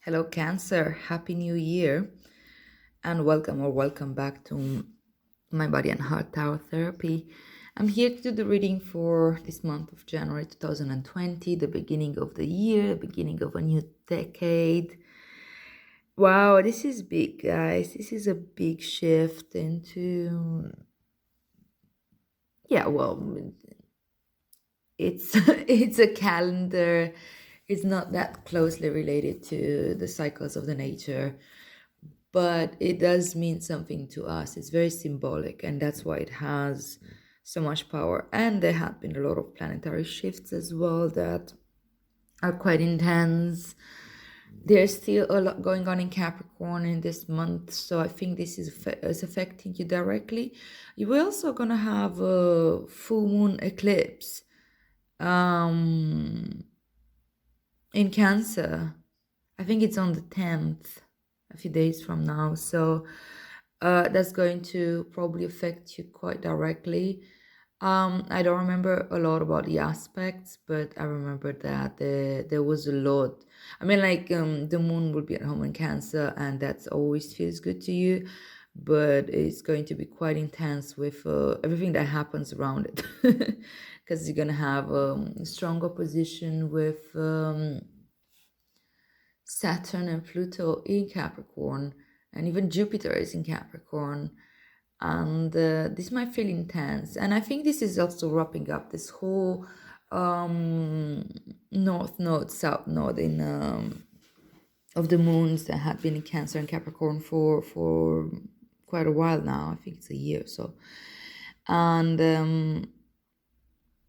Hello, Cancer. Happy New Year. And welcome back to my Body and Heart Tarot Therapy. I'm here to do the reading for this month of January 2020, the beginning of the year, the beginning of a new decade. Wow, this is big, guys. This is a big shift into, yeah, well, it's it's a calendar. It's not that closely related to the cycles of the nature, but it does mean something to us. It's very symbolic, and that's why it has so much power. And there have been a lot of planetary shifts as well that are quite intense. There's still a lot going on in Capricorn in this month, so I think this is affecting you directly. You're also gonna have a full moon eclipse um, in Cancer. I think it's on the 10th, a few days from now. So that's going to probably affect you quite directly. I don't remember a lot about the aspects, but I remember that there was a lot. I mean, like the moon will be at home in Cancer, and that's always feels good to you, but it's going to be quite intense with everything that happens around it, because you're gonna have strong opposition with. Saturn and Pluto in Capricorn, and even Jupiter is in Capricorn. And this might feel intense. And I think this is also wrapping up this whole north node, south node in of the moons that had been in Cancer and Capricorn for quite a while now. I think it's a year or so. And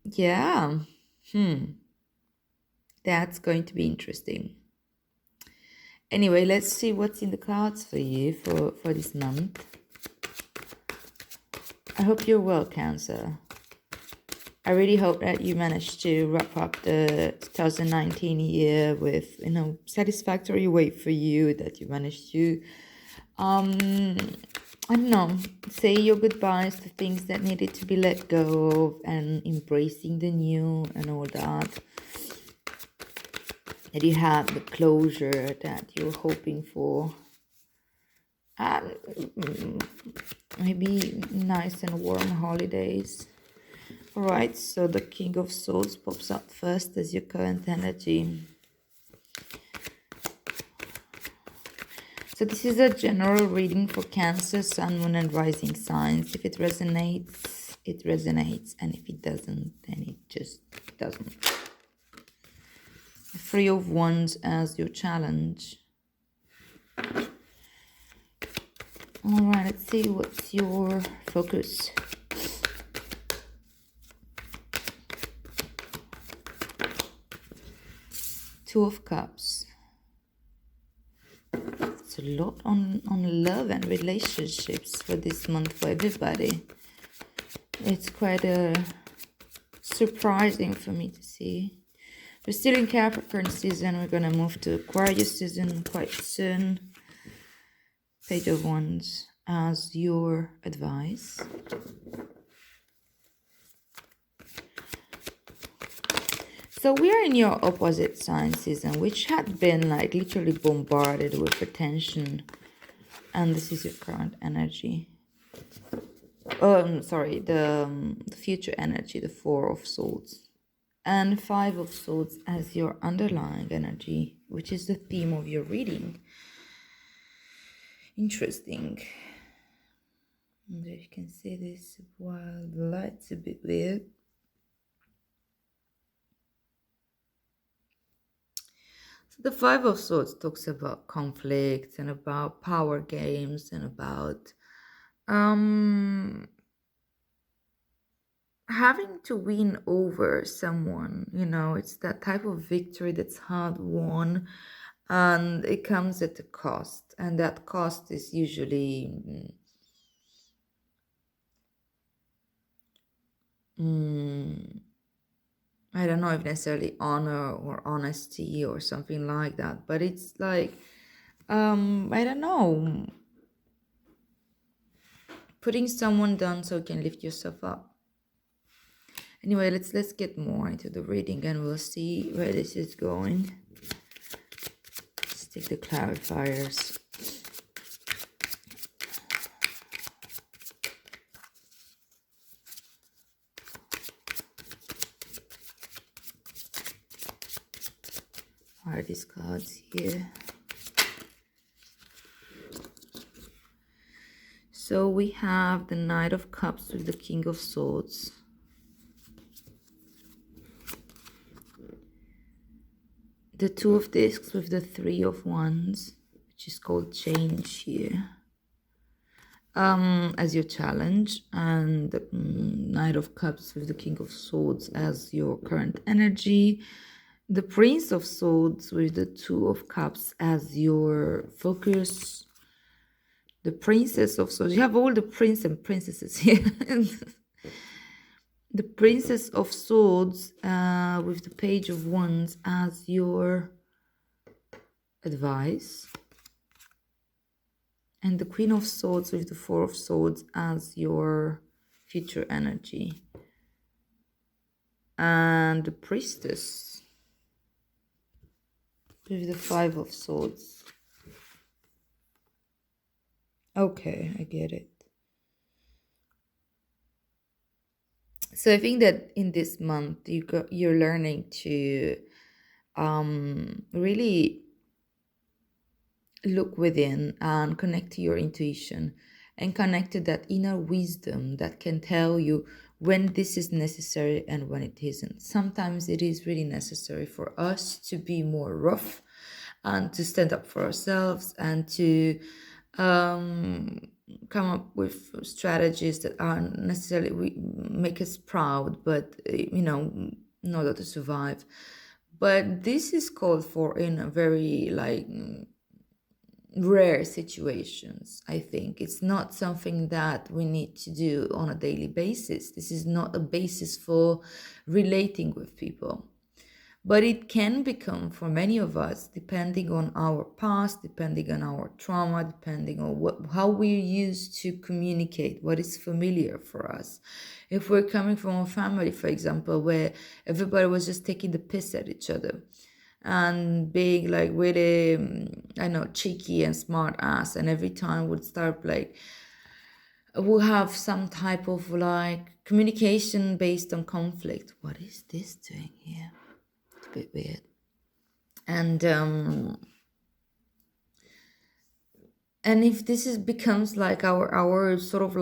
yeah, that's going to be interesting. Anyway, let's see what's in the cards for you for this month. I hope you're well, Cancer. I really hope that you managed to wrap up the 2019 year with, satisfactory way for you, that you managed to, I don't know, say your goodbyes to things that needed to be let go of and embracing the new and all that. That you had the closure that you were hoping for. And maybe nice and warm holidays. Alright, so the King of Swords pops up first as your current energy. So this is a general reading for Cancer, Sun, Moon and Rising signs. If it resonates, it resonates. And if it doesn't, then it just doesn't. Three of Wands as your challenge. Alright, let's see what's your focus. Two of Cups. It's a lot on love and relationships for this month for everybody. It's quite surprising for me to see. We're still in Capricorn season. We're going to move to Aquarius season quite soon. Page of Wands as your advice. So we are in your opposite sign season, which had been like literally bombarded with attention. And this is your current energy. Sorry, the future energy, the Four of Swords. And Five of Swords as your underlying energy, which is the theme of your reading. Interesting. I wonder if you can see this while the light's a bit weird. So the Five of Swords talks about conflicts and about power games and about having to win over someone. It's that type of victory that's hard won, and it comes at a cost, and that cost is usually I don't know if necessarily honor or honesty or something like that, but it's like I don't know, putting someone down so you can lift yourself up. Anyway, let's get more into the reading and we'll see where this is going. take the clarifiers. What are these cards here? So we have the Knight of Cups with the King of Swords. The Two of Discs with the Three of Wands, which is called change here, as your challenge, and the Knight of Cups with the King of Swords as your current energy. The Prince of Swords with the Two of Cups as your focus. The Princess of Swords. You have all the prince and princesses here. The Princess of Swords with the Page of Wands as your advice. And the Queen of Swords with the Four of Swords as your future energy. And the Priestess with the Five of Swords. Okay, I get it. So I think that in this month you're learning to really look within and connect to your intuition and connect to that inner wisdom that can tell you when this is necessary and when it isn't. Sometimes it is really necessary for us to be more rough and to stand up for ourselves and to come up with strategies that aren't necessarily make us proud, but in order to survive. But this is called for in a very rare situations. I think it's not something that we need to do on a daily basis. This is not a basis for relating with people. But it can become for many of us, depending on our past, depending on our trauma, depending on how we're used to communicate, what is familiar for us. If we're coming from a family, for example, where everybody was just taking the piss at each other and being like really, cheeky and smart ass, and every time would start we'll have some type of communication based on conflict. What is this doing here? A bit weird. And if this becomes our sort of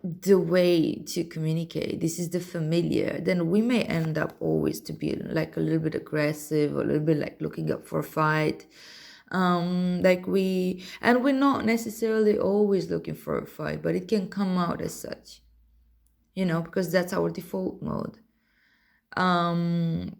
the way to communicate, this is the familiar, then we may end up always to be a little bit aggressive, or a little bit looking up for a fight. We're not necessarily always looking for a fight, but it can come out as such, because that's our default mode. So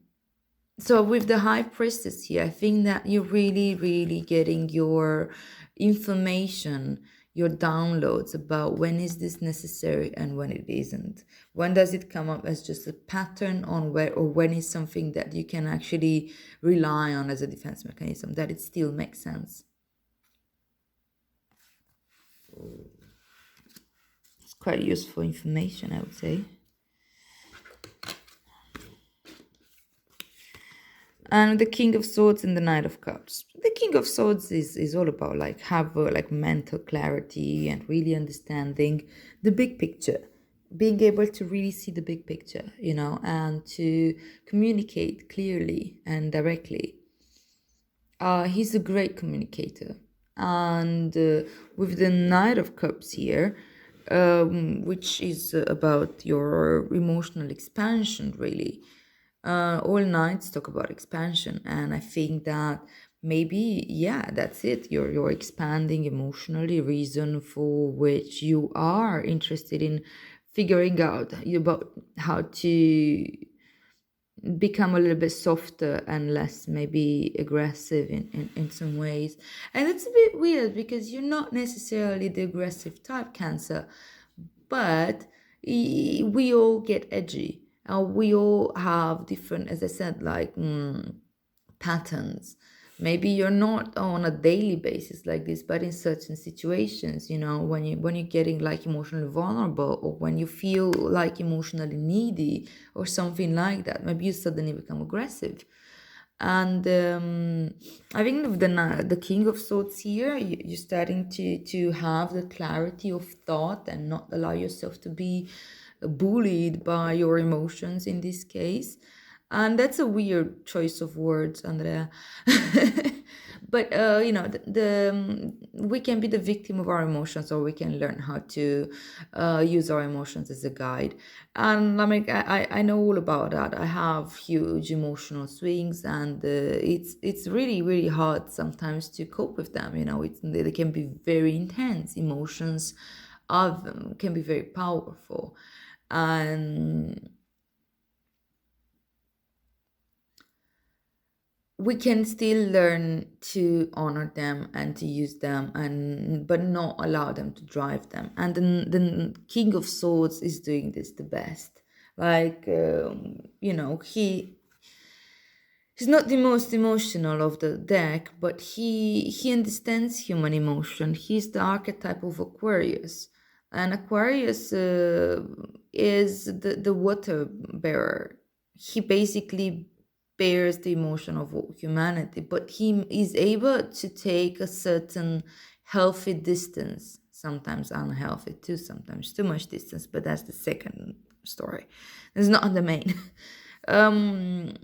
with the High Priestess here, I think that you're really, really getting your information, your downloads about when is this necessary and when it isn't. When does it come up as just a pattern on when is something that you can actually rely on as a defense mechanism, that it still makes sense. It's quite useful information, I would say. And the King of Swords and the Knight of Cups. The King of Swords is all about mental clarity and really understanding the big picture, being able to really see the big picture, and to communicate clearly and directly. He's a great communicator. And with the Knight of Cups here, which is about your emotional expansion, really. All nights talk about expansion, and I think that maybe that's it. You're expanding emotionally, reason for which you are interested in figuring out about how to become a little bit softer and less maybe aggressive in some ways. And it's a bit weird because you're not necessarily the aggressive type, Cancer, but we all get edgy. We all have different, as I said, patterns. Maybe you're not on a daily basis like this, but in certain situations, when you're getting emotionally vulnerable, or when you feel emotionally needy or something like that, maybe you suddenly become aggressive. And I think with the King of Swords here, you're starting to have the clarity of thought and not allow yourself to be bullied by your emotions in this case. And that's a weird choice of words, Andrea. But we can be the victim of our emotions, or we can learn how to use our emotions as a guide. And I mean, I know all about that. I have huge emotional swings, and it's really really hard sometimes to cope with them. They can be very intense. Emotions of them can be very powerful, and we can still learn to honor them and to use them, and but not allow them to drive them. And the King of Swords is doing this the best. Like, he's not the most emotional of the deck, but he understands human emotion. He's the archetype of Aquarius, and Aquarius is the water bearer. He basically bears the emotion of humanity, but he is able to take a certain healthy distance, sometimes unhealthy too, sometimes too much distance, but that's the second story. It's not the main. um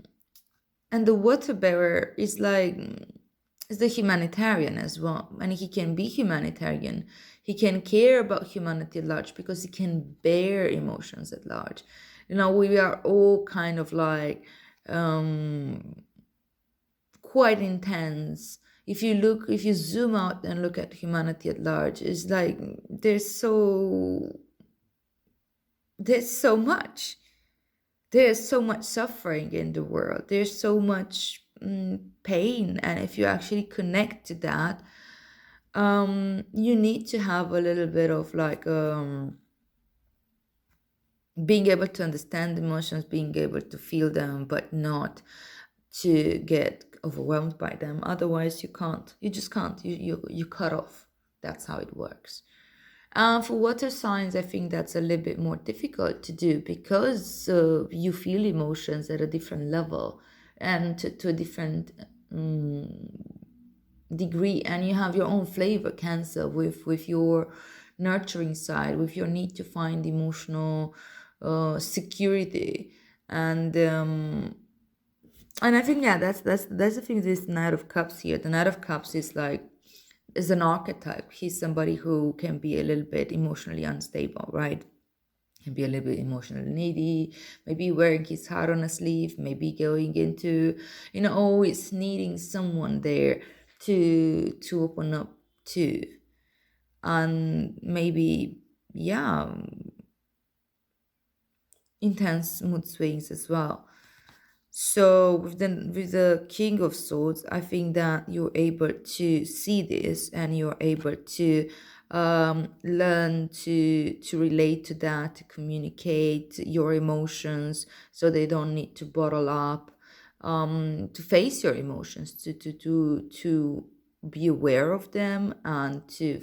and the water bearer is the humanitarian as well, and he can be humanitarian. He can care about humanity at large because he can bear emotions at large. We are all kind of like quite intense. If you zoom out and look at humanity at large, it's like there's so much there's so much suffering in the world. There's so much pain, and if you actually connect to that, you need to have a little bit of like being able to understand emotions, being able to feel them, but not to get overwhelmed by them. Otherwise, you just can't. You cut off. That's how it works. For water signs, I think that's a little bit more difficult to do because you feel emotions at a different level and to a different degree, and you have your own flavor, Cancer, with your nurturing side, with your need to find emotional security, and I think, yeah, that's the thing. This Knight of Cups here, the Knight of Cups is an archetype. He's somebody who can be a little bit emotionally unstable, right? Can be a little bit emotionally needy, maybe wearing his heart on a sleeve, maybe going into, always needing someone there to open up to. And maybe, yeah, intense mood swings as well. So with the King of Swords, I think that you're able to see this, and you're able to learn to relate to that, to communicate your emotions, so they don't need to bottle up, to face your emotions, to be aware of them, and to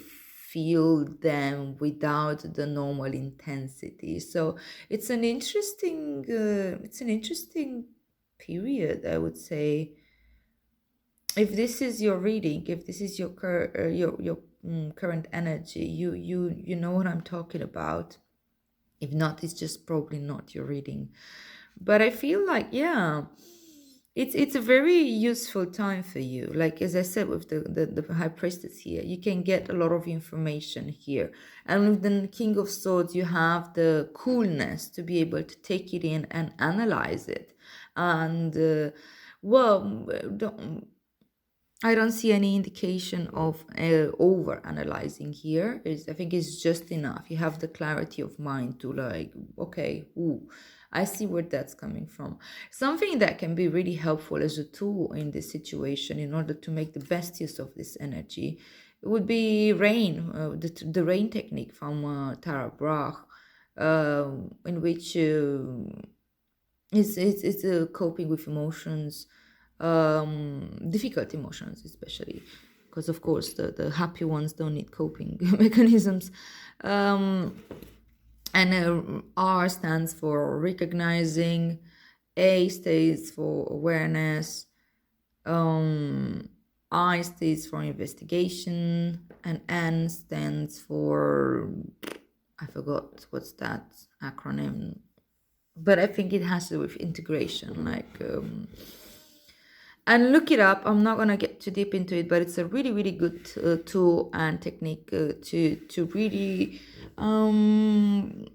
feel them without the normal intensity. So it's an interesting period, I would say. If this is your reading, if this is your current energy, you know what I'm talking about. If not, it's just probably not your reading. But I feel like, yeah, it's a very useful time for you. Like, as I said, with the High Priestess here, you can get a lot of information here. And with the King of Swords, you have the coolness to be able to take it in and analyze it. And well, I don't see any indication of over analyzing here. I think it's just enough. You have the clarity of mind to like, okay, ooh, I see where that's coming from. Something that can be really helpful as a tool in this situation in order to make the best use of this energy would be rain, the rain technique from Tara Brach, in which it's coping with emotions, difficult emotions especially, because of course the happy ones don't need coping mechanisms. And R stands for recognizing, A stays for awareness, Um, I stands for investigation, and N stands for, I forgot what's that acronym, but I think it has to do with integration. And look it up. I'm not gonna get too deep into it, but it's a really, really good tool and technique to really um,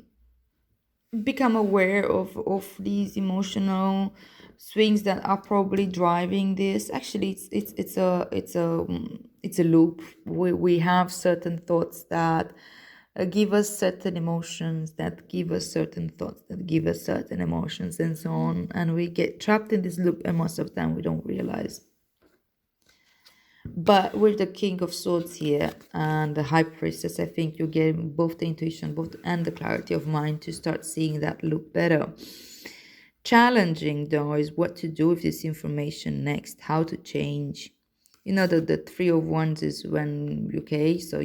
become aware of these emotional swings that are probably driving this. Actually, it's a loop. We have certain thoughts that give us certain emotions, that give us certain thoughts, that give us certain emotions, and so on, and we get trapped in this loop, and most of the time we don't realize. But with the King of Swords here and the High Priestess, I think you get both the intuition, both and the clarity of mind to start seeing that look better. Challenging though is what to do with this information next, how to change. You know, the Three of Wands is when, okay, so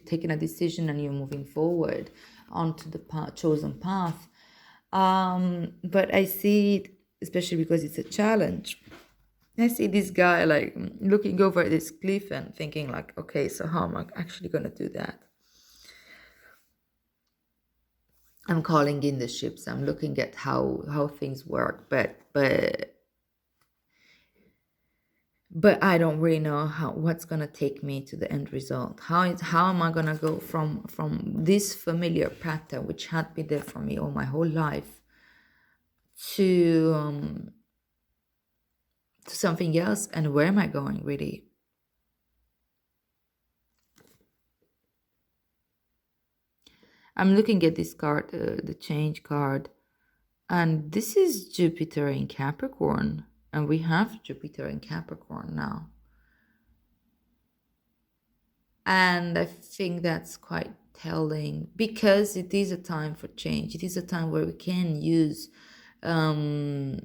taken a decision and you're moving forward onto the chosen path. But I see it, especially because it's a challenge, I see this guy like looking over this cliff and thinking like, okay, so how am I actually gonna do that? I'm calling in the ships. I'm looking at how things work, but I don't really know what's gonna take me to the end result. How am I gonna go from this familiar pattern which had been there for me all my whole life to something else, and where am I going really? I'm looking at this card, the change card, and this is Jupiter in Capricorn, and we have Jupiter in Capricorn now. And I think that's quite telling because it is a time for change. It is a time where we can use um,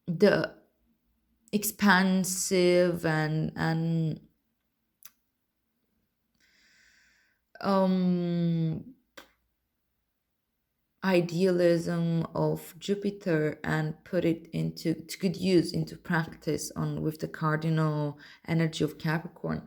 the expansive and um, idealism of Jupiter and put it into to good use into practice on with the cardinal energy of Capricorn.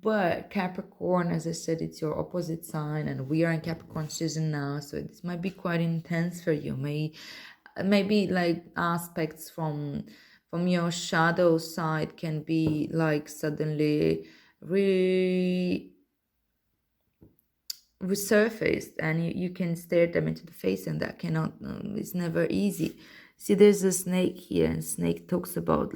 But Capricorn, as I said, it's your opposite sign, and we are in Capricorn season now, so this might be quite intense for you. Maybe like aspects from your shadow side can be like suddenly re resurfaced, and you can stare them into the face, and that cannot it's never easy. See, there's a snake here, and snake talks about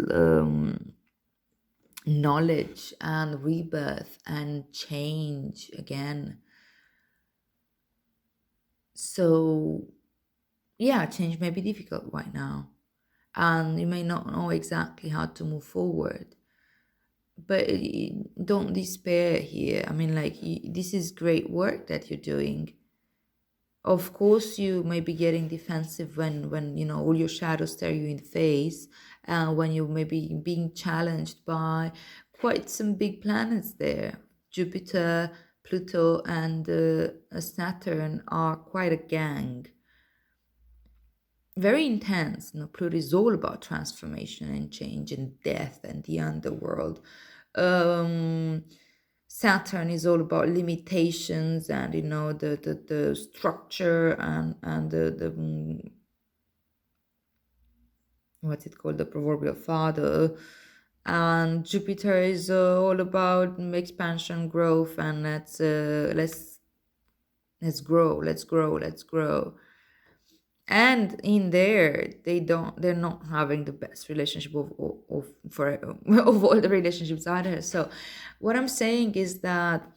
knowledge and rebirth and change again. So yeah, change may be difficult right now, and you may not know exactly how to move forward, but don't despair here. I mean, like, this is great work that you're doing. Of course, you may be getting defensive when you know all your shadows stare you in the face, when you may be being challenged by quite some big planets there. Jupiter, Pluto, and Saturn are quite a gang. Very intense. You know, Pluto is all about transformation and change and death and the underworld. Um, Saturn is all about limitations and, you know, the structure and the what's it called, the proverbial father. And Jupiter is all about expansion, growth, and let's grow, let's grow. And in there, they're not having the best relationship of for of all the relationships either. So what I'm saying is that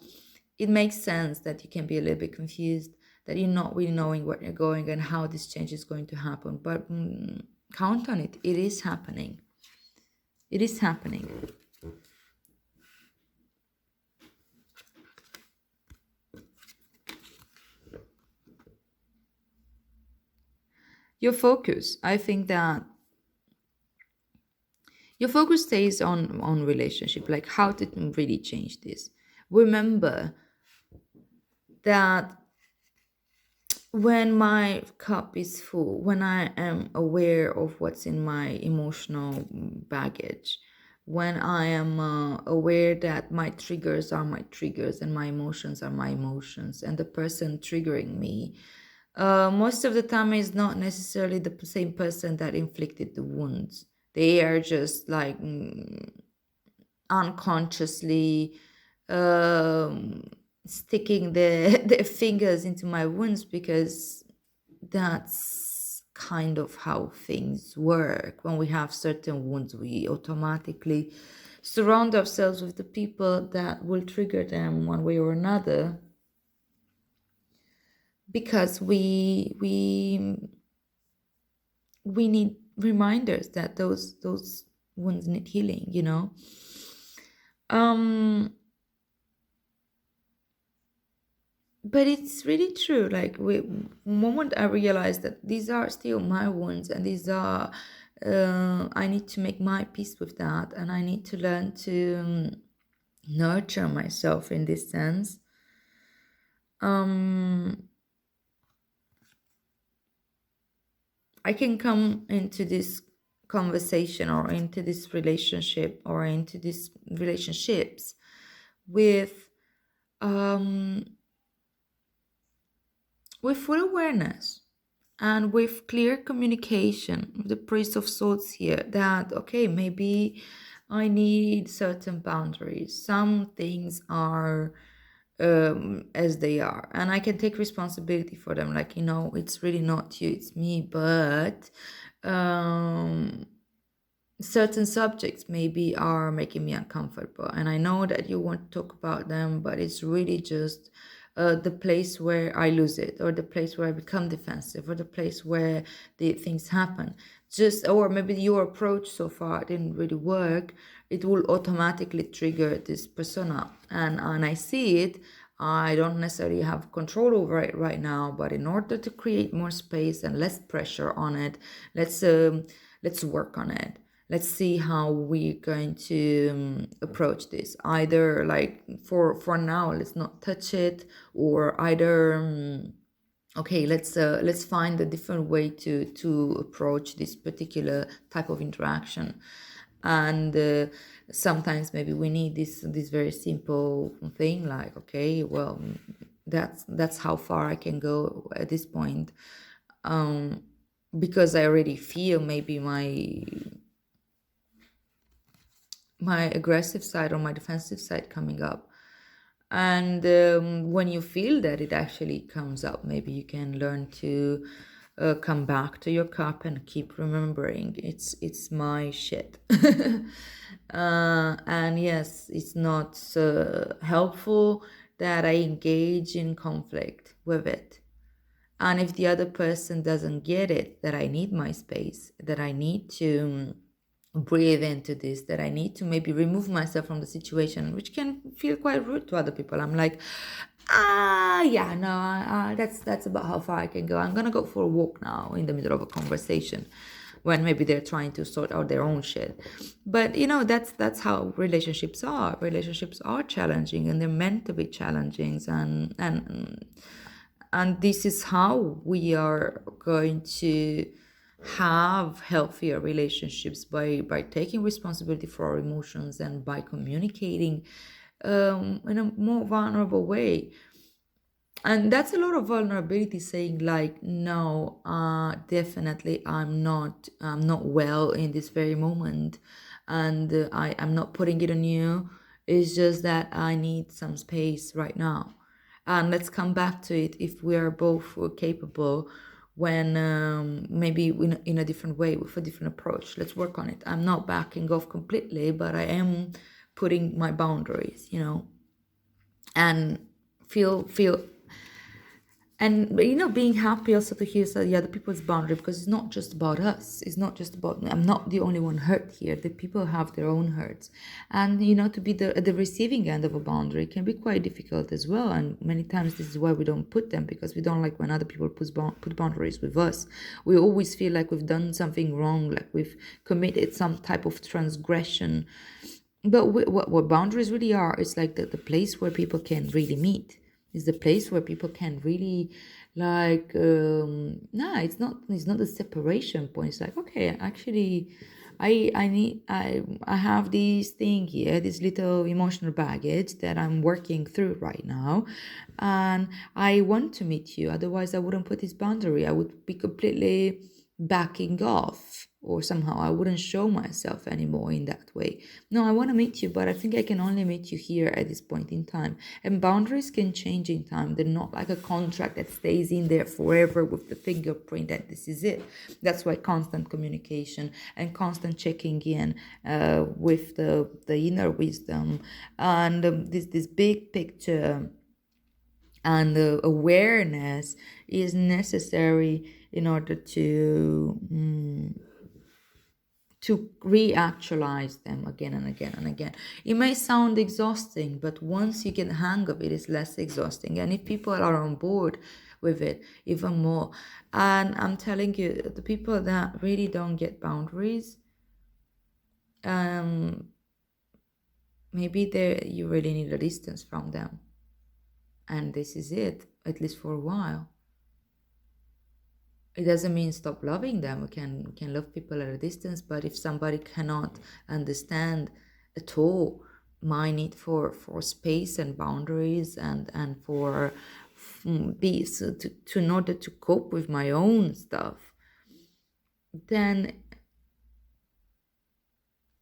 it makes sense that you can be a little bit confused, that you're not really knowing where you're going and how this change is going to happen, but count on it. It is happening. It is happening. Your focus, I think that your focus stays on relationship, like how to really change this. Remember that when my cup is full, when I am aware of what's in my emotional baggage, when I am aware that my triggers are my triggers and my emotions are my emotions, and the person triggering me, most of the time is not necessarily the same person that inflicted the wounds. They are just like unconsciously um, sticking their fingers into my wounds, because that's kind of how things work. When we have certain wounds, we automatically surround ourselves with the people that will trigger them one way or another, because we need reminders that those wounds need healing, you know. um but it's really true. Like, moment I realized that these are still my wounds, and these are I need to make my peace with that, and I need to learn to nurture myself in this sense. um I can come into this conversation, or into this relationship, or into these relationships with um full awareness and with clear communication with the priest of swords here, that okay, maybe I need certain boundaries. Some things are as they are, and I can take responsibility for them. Like, you know, it's really not you, it's me. But um certain subjects maybe are making me uncomfortable, and I know that you want to talk about them, but it's really just the place where I lose it, or the place where I become defensive, or the place where the things happen. Just, or maybe your approach so far didn't really work. It will automatically trigger this persona, and I see it. I don't necessarily have control over it right now, but in order to create more space and less pressure on it, let's let's work on it. Let's see how we're going to approach this. Either, like, for now, let's not touch it, or either okay, let's find a different way to approach this particular type of interaction. And sometimes maybe we need this very simple thing, like, okay, well, that's how far I can go at this point. um because I already feel maybe my aggressive side or my defensive side coming up. And when you feel that it actually comes up, maybe you can learn to come back to your cup and keep remembering it's my shit. And yes, it's not helpful that I engage in conflict with it. And if the other person doesn't get it, that I need my space, that I need to breathe into this, that I need to maybe remove myself from the situation, which can feel quite rude to other people. I'm like, yeah, no, that's about how far I can go. I'm gonna go for a walk now in the middle of a conversation, when maybe they're trying to sort out their own shit. But you know, that's how relationships are. Relationships are challenging, and they're meant to be challenging, and this is how we are going to have healthier relationships, by taking responsibility for our emotions, and by communicating in a more vulnerable way. And that's a lot of vulnerability, saying like, no, definitely I'm not well in this very moment, and I'm not putting it on you. It's just that I need some space right now, and let's come back to it if we are both capable, when maybe in a different way, with a different approach. Let's work on it. I'm not backing off completely, but I am putting my boundaries, you know, and feel and being happy also to hear the other people's boundary, because it's not just about us. It's not just about, I'm not the only one hurt here. The people have their own hurts, and to be the receiving end of a boundary can be quite difficult as well. And many times this is why we don't put them, because we don't like when other people put boundaries with us. We always feel like we've done something wrong, like we've committed some type of transgression. But what boundaries really are, it's like the place where people can really meet. Is the place where people can really Like, no, it's not the separation point. It's like, okay, actually, I have this thing here, this little emotional baggage that I'm working through right now, and I want to meet you. Otherwise, I wouldn't put this boundary. I would be completely backing off, or somehow I wouldn't show myself anymore in that way. No, I want to meet you, but I think I can only meet you here at this point in time. And boundaries can change in time. They're not like a contract that stays in there forever with the fingerprint that this is it. That's why constant communication and constant checking in with the inner wisdom and this big picture and the awareness is necessary in order to re-actualize them again and again and again. It may sound exhausting, but once you get the hang of it, it's less exhausting. And if people are on board with it, even more. And I'm telling you, the people that really don't get boundaries, um, maybe they you really need a distance from them. And this is it, at least for a while. It doesn't mean stop loving them. We can love people at a distance, but if somebody cannot understand at all my need for space and boundaries and for peace to in order to cope with my own stuff, then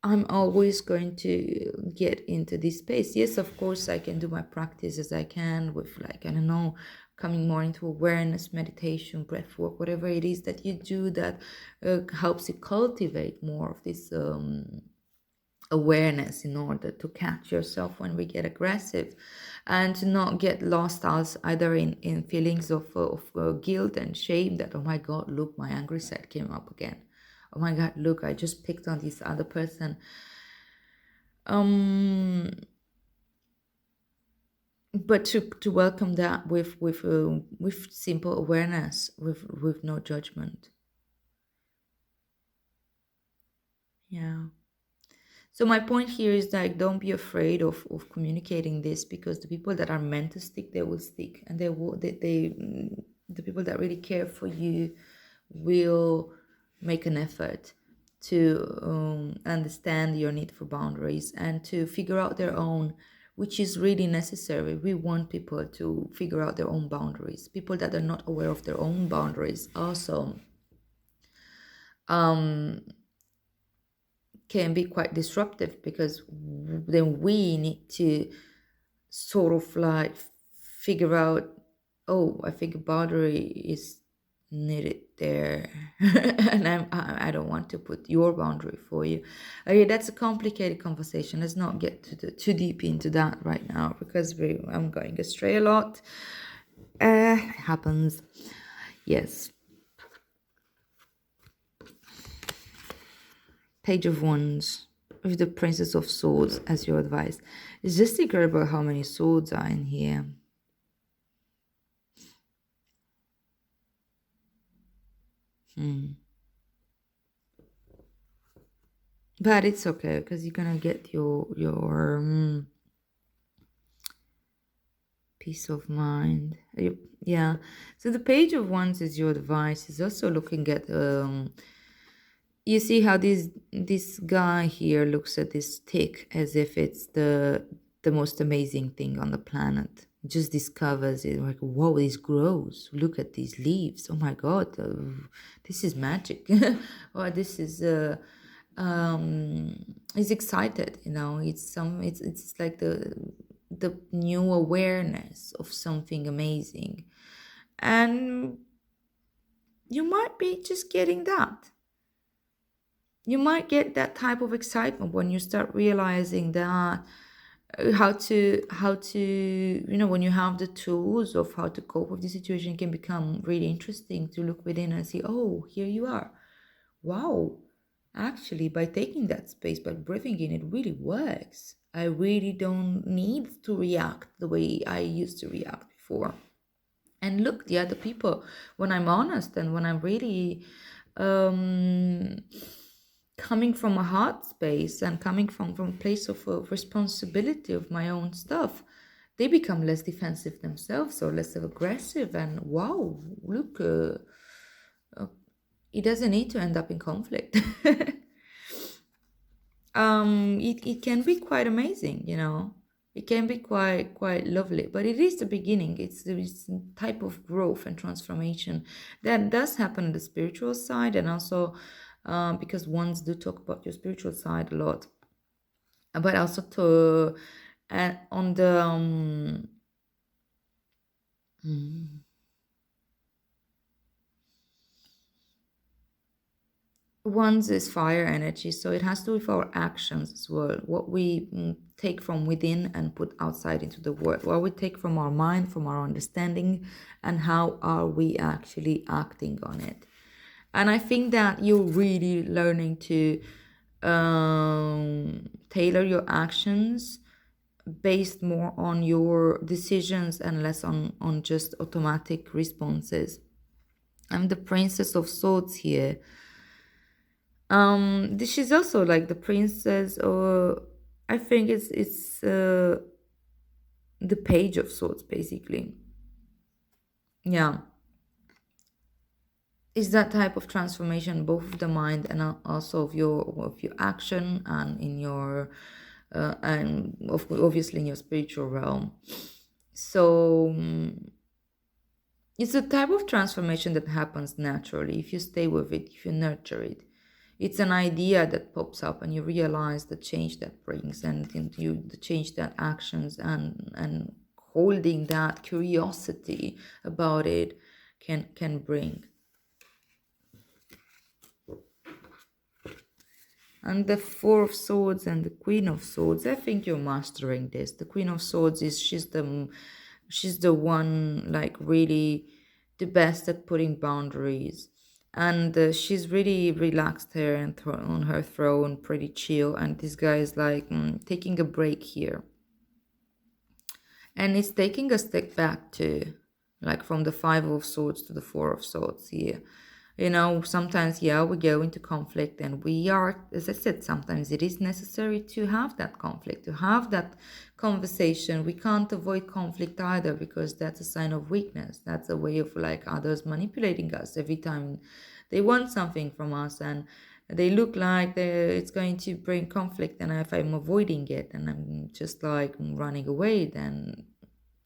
I'm always going to get into this space. Yes, of course, I can do my practice as I can with, like, I don't know, coming more into awareness, meditation, breath work, whatever it is that you do that helps you cultivate more of this awareness in order to catch yourself when we get aggressive and to not get lost us either in feelings of guilt and shame that, oh my God, look, my angry side came up again. Oh my God, look, I just picked on this other person. um but to welcome that with simple awareness, with no judgment. Yeah. So my point here is like, don't be afraid of communicating this, because the people that are meant to stick, they will stick, and the people that really care for you will make an effort to understand your need for boundaries and to figure out their own, which is really necessary. We want people to figure out their own boundaries. People that are not aware of their own boundaries also um, can be quite disruptive, because then we need to sort of like figure out, oh, I think a boundary is needed there, and I don't want to put your boundary for you. Okay, that's a complicated conversation. Let's not get too deep into that right now, because I'm going astray a lot. It happens. Yes. Page of Wands with the Princess of Swords as your advice. It's just incredible how many swords are in here. But it's okay, because you're gonna get your peace of mind. Yeah. So the Page of Wands is your advice. Is also looking at you see how this guy here looks at this stick as if it's the most amazing thing on the planet. Just discovers it, like, whoa, this grows. Look at these leaves. Oh my God, this is magic. Or this is he's excited. It's like the new awareness of something amazing, and you might be just getting that. You might get that type of excitement when you start realizing that how to when you have the tools of how to cope with the situation, it can become really interesting to look within and see, oh, here you are. Wow, actually, by taking that space, by breathing in, it really works. I really don't need to react the way I used to react before. And look, the other people, when I'm honest and when I'm really um coming from a heart space and coming from a place of responsibility of my own stuff, they become less defensive themselves or less aggressive. And wow, look, it doesn't need to end up in conflict. It can be quite amazing, it can be quite lovely, but it is the beginning. It's a type of growth and transformation that does happen on the spiritual side, and also because ones do talk about your spiritual side a lot, but also to on the hmm, one's is fire energy, so it has to do with our actions as well. What we take from within and put outside into the world. What we take from our mind, from our understanding, and how are we actually acting on it. And I think that you're really learning to tailor your actions based more on your decisions and less on just automatic responses. I'm the Princess of Swords here. This is also like the princess, or I think it's the Page of Swords, basically. Yeah, it's that type of transformation, both of the mind and also of your action, and in your and obviously in your spiritual realm. So it's a type of transformation that happens naturally if you stay with it, if you nurture it. It's an idea that pops up, and you realize the change that brings, and you the change that actions and holding that curiosity about it can bring. And the Four of Swords and the Queen of Swords, I think you're mastering this. The Queen of Swords is she's the one, like, really the best at putting boundaries, and she's really relaxed here and on her throne, pretty chill. And this guy is like taking a break here, and it's taking a step back too, like from the Five of Swords to the Four of Swords here. Sometimes, yeah, we go into conflict, and we are, as I said, sometimes it is necessary to have that conflict, to have that conversation. We can't avoid conflict either, because that's a sign of weakness. That's a way of, like, others manipulating us every time they want something from us, and they look like it's going to bring conflict. And if I'm avoiding it and I'm just like running away, then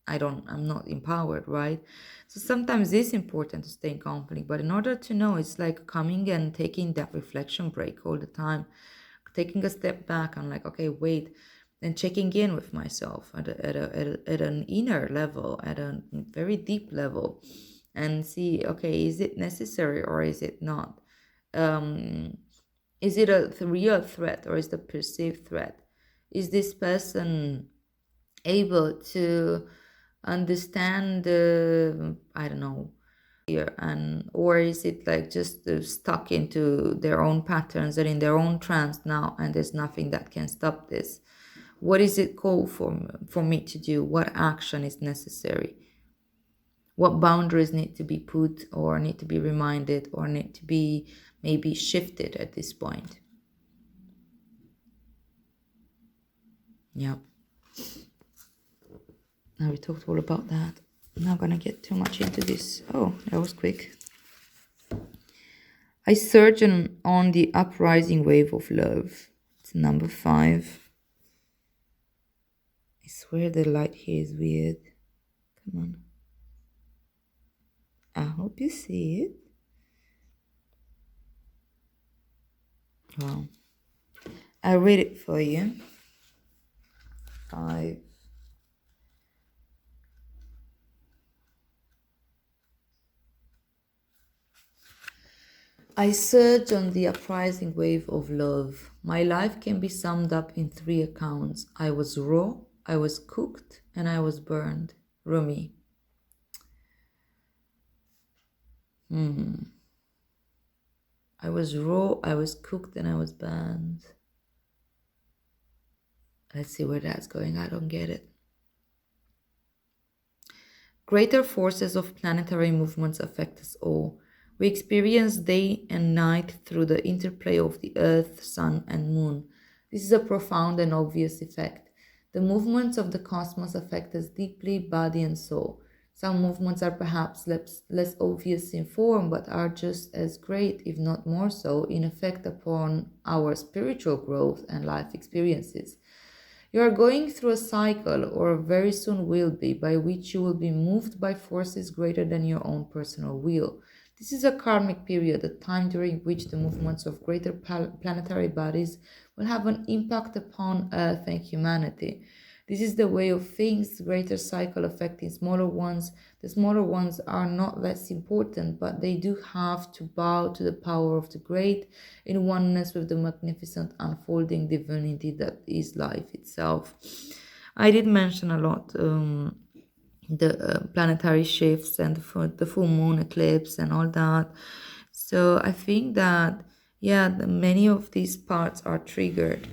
I'm not empowered, right? So sometimes it's important to stay in conflict, but in order to know, it's like coming and taking that reflection break all the time, taking a step back and, like, okay, wait, and checking in with myself at an inner level, at a very deep level, and see, okay, is it necessary or is it not? Um, is it a real threat or is it a perceived threat? Is this person able to understand the, I don't know, here, and or is it like just stuck into their own patterns and in their own trance now, and there's nothing that can stop this? What is it called for me to do? What action is necessary? What boundaries need to be put, or need to be reminded, or need to be maybe shifted at this point? Yeah. Now we talked all about that. I'm not gonna get too much into this. Oh, that was quick. I surge on the uprising wave of love. It's number 5. I swear the light here is weird. Come on. I hope you see it. Wow. I'll read it for you. 5. I surge on the uprising wave of love. My life can be summed up in 3 accounts. I was raw, I was cooked, and I was burned. Rumi. I was raw, I was cooked, and I was burned. Let's see where that's going. I don't get it. Greater forces of planetary movements affect us all. We experience day and night through the interplay of the earth, sun, and moon. This is a profound and obvious effect. The movements of the cosmos affect us deeply, body and soul. Some movements are perhaps less obvious in form, but are just as great, if not more so, in effect upon our spiritual growth and life experiences. You are going through a cycle, or very soon will be, by which you will be moved by forces greater than your own personal will. This is a karmic period, a time during which the movements of greater planetary bodies will have an impact upon Earth and humanity. This is the way of things, greater cycle affecting smaller ones. The smaller ones are not less important, but they do have to bow to the power of the great in oneness with the magnificent unfolding divinity that is life itself. I did mention a lot the planetary shifts and the full moon eclipse and all that. So I think that, yeah, many of these parts are triggered,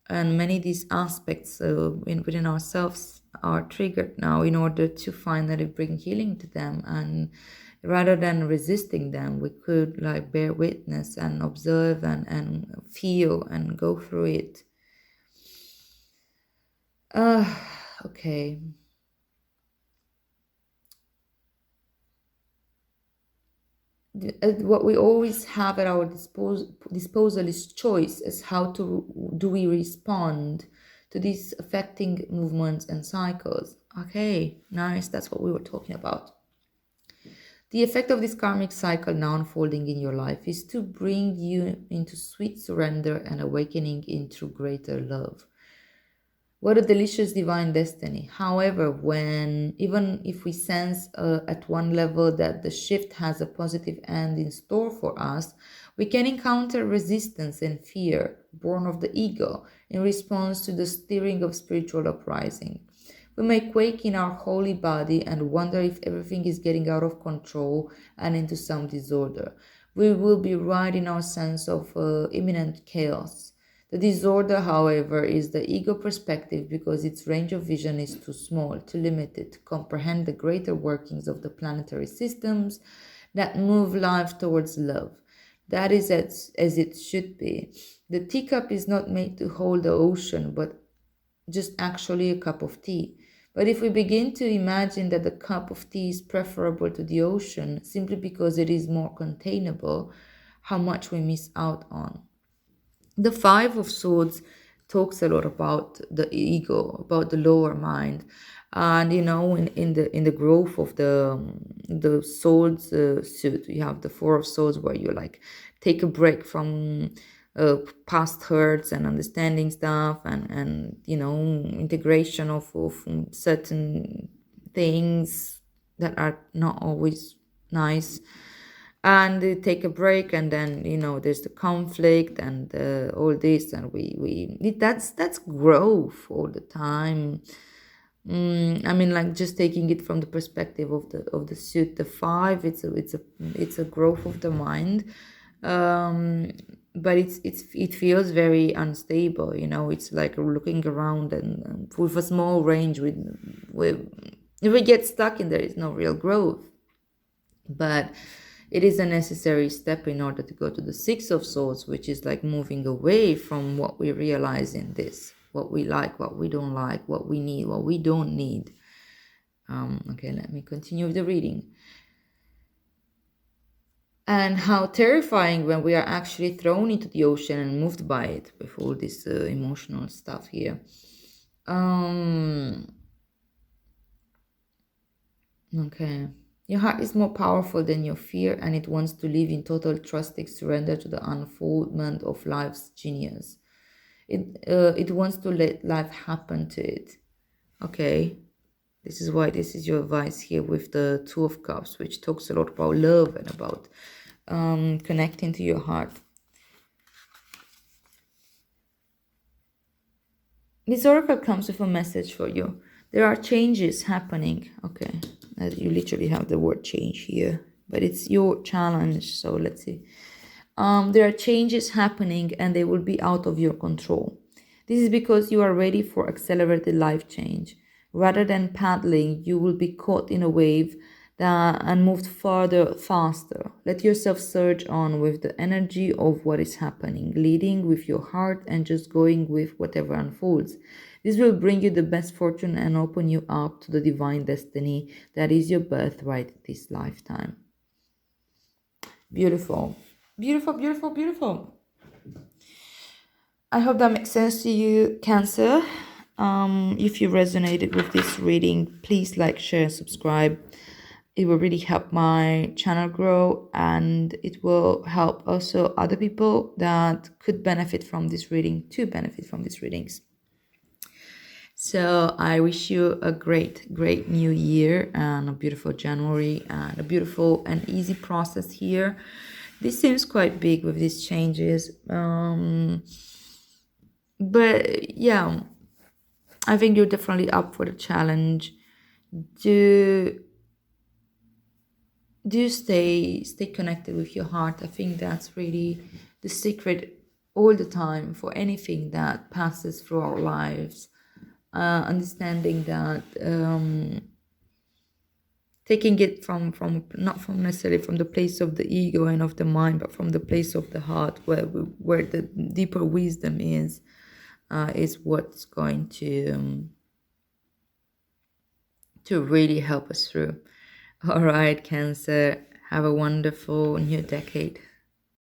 and many of these aspects within ourselves are triggered now in order to finally bring healing to them. And rather than resisting them, we could like bear witness and observe and feel and go through it. uh okay. What we always have at our disposal is choice as how to do we respond to these affecting movements and cycles. Okay, nice, that's what we were talking about. The effect of this karmic cycle now unfolding in your life is to bring you into sweet surrender and awakening into greater love. What a delicious divine destiny. However, when even if we sense at one level that the shift has a positive end in store for us, we can encounter resistance and fear born of the ego in response to the stirring of spiritual uprising. We may quake in our holy body and wonder if everything is getting out of control and into some disorder. We will be right in our sense of imminent chaos. The disorder, however, is the ego perspective because its range of vision is too small, too limited to comprehend the greater workings of the planetary systems that move life towards love. That is as it should be. The teacup is not made to hold the ocean, but just actually a cup of tea. But if we begin to imagine that the cup of tea is preferable to the ocean simply because it is more containable, how much we miss out on. The Five of Swords talks a lot about the ego, about the lower mind, and in the growth of the swords suit, you have the Four of Swords where you like take a break from past hurts and understanding stuff, and integration of certain things that are not always nice, and they take a break, and then there's the conflict and all this, and that's growth all the time. I mean, like, just taking it from the perspective of the suit, the five, it's a growth of the mind, but it feels very unstable. It's like looking around and with a small range, with if we get stuck in there, it's no real growth. But it is a necessary step in order to go to the Six of Swords, which is like moving away from what we realize in this, what we like, what we don't like, what we need, what we don't need. Okay, let me continue with the reading. And how terrifying when we are actually thrown into the ocean and moved by it, with all this emotional stuff here. Okay. Your heart is more powerful than your fear, and it wants to live in total trusting surrender to the unfoldment of life's genius. It wants to let life happen to it. Okay. This is why this is your advice here with the Two of Cups, which talks a lot about love and about connecting to your heart. This oracle comes with a message for you. There are changes happening. Okay, you literally have the word change here, but it's your challenge. So let's see. There are changes happening and they will be out of your control. This is because you are ready for accelerated life change. Rather than paddling, you will be caught in a wave and moved further faster. Let yourself surge on with the energy of what is happening, leading with your heart and just going with whatever unfolds. This will bring you the best fortune and open you up to the divine destiny that is your birthright this lifetime. Beautiful. Beautiful, beautiful, beautiful. I hope that makes sense to you, Cancer. If you resonated with this reading, please like, share, subscribe. It will really help my channel grow, and it will help also other people that could benefit from this reading to benefit from these readings. So I wish you a great, great new year and a beautiful January and a beautiful and easy process here. This seems quite big with these changes. But yeah, I think you're definitely up for the challenge. Do stay connected with your heart. I think that's really the secret all the time for anything that passes through our lives. Understanding that taking it from not from necessarily from the place of the ego and of the mind, but from the place of the heart, where the deeper wisdom is what's going to really help us through. All right, Cancer, have a wonderful new decade.